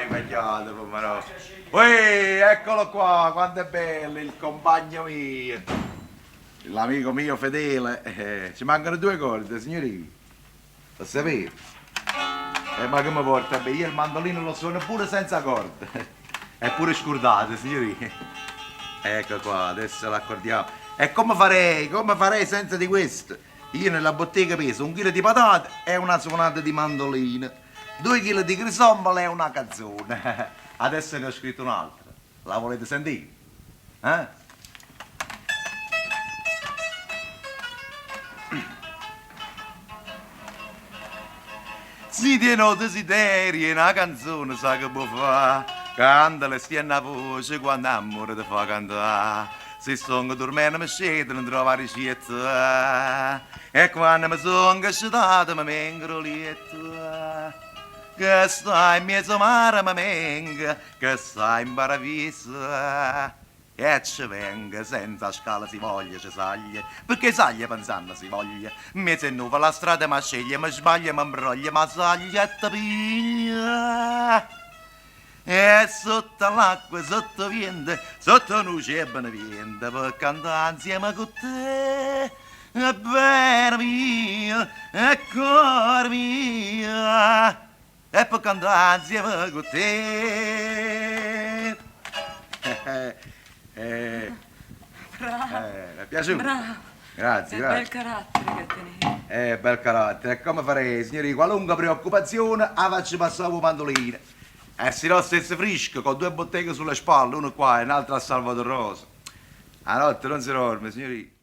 Immediato, pomero. Ui, eccolo qua, quanto è bello, il compagno mio. L'amico mio fedele. Ci mancano due corde, signorina. Lo sapete? Ma che mi porta? Beh, io il mandolino lo suono pure senza corde. È pure scordato, signorina. Ecco qua, adesso l'accordiamo. E come farei senza di questo? Io nella bottega peso 1 chilo di patate e una suonata di mandolino, 2 chili di crisombola e una canzone. Adesso ne ho scritto un'altra. La volete sentire? Eh? Si tiene desideri e una canzone sa che può fare. Canta le stienne a voce quando amore ti fa cantare. Se sono dormendo mi scedo non trovo ricetta. E quando mi sono casciato mi vengo lieto. Che stai in mezzo mare mi venga, che stai in paradisa. E ci venga senza scala si voglia, ci saglia, perché saglia pensando si voglia. Mi se nuova la strada ma sceglie, mi sbaglia, mi imbroglia, ma saglia e ti piglia. E sotto l'acqua, sotto vento, sotto luce e beneviente, per cantare insieme con te. E bene mio, e cuore mio, e per cantare insieme con te. Bravo. Mi è piaciuto? Bravo. Grazie, È grazie. bel carattere che tenevi. Bel carattere. E come farei, signori, qualunque preoccupazione, la faccio passare un mandolino. E se no stesse fresco, con 2 botteghe sulle spalle, una qua e un'altra a Salvador Rosa. A notte non si dorme, signori.